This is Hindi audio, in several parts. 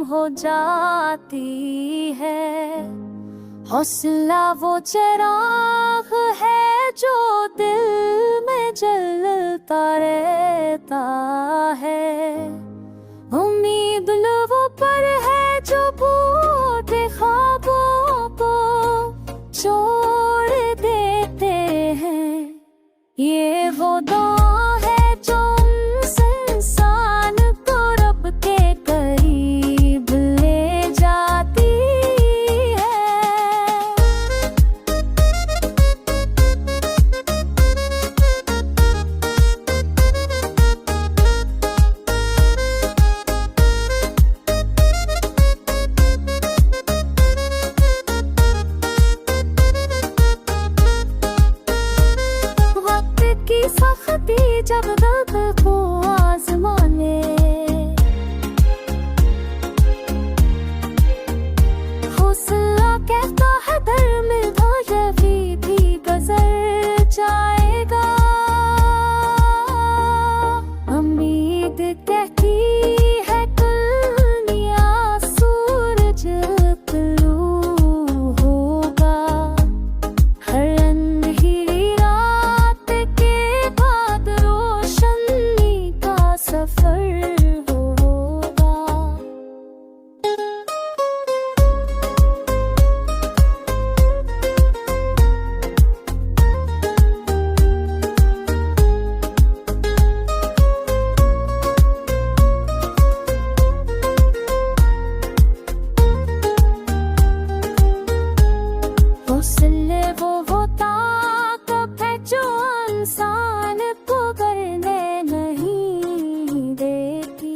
हो जाती है। हौसला वो चिराग है जो दिल में जलता रहता है। उम्मीद वो पर है जो बूढ़े ख्वाबों को छोड़ देते हैं। ये वो दुआ है जो उस इंसान को रब के करीब ले जाती है। की सख्ती जब तक को आज़माने, हौसला कहता है दरमिदा ये भी गुज़र जाएगा। उम्मीद कहती है दुनिया सूरज तलू होगा। हर अंधेरी रात के बाद रोशनी का सफर होगा। हौसले वो ताकत है जो इंसान को करने नहीं देती।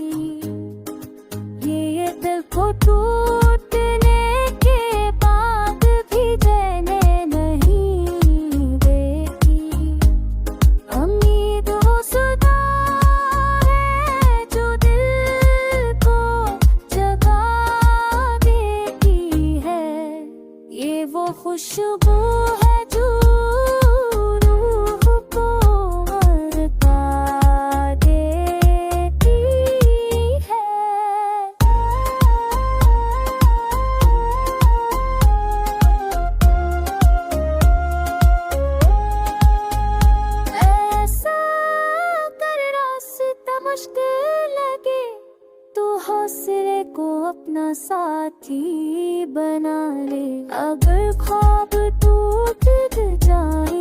ये दिल को टूटने के बाद भी देने नहीं देती। उम्मीद वो सदा है जो दिल को जगा देती है। ये वो खुशबू है जो रूह को मरता देती है। ऐसा कर रास्ता मुश्किल लगे तो हौसले को अपना साथी बना ले। अगर ख्वाब टूट जाए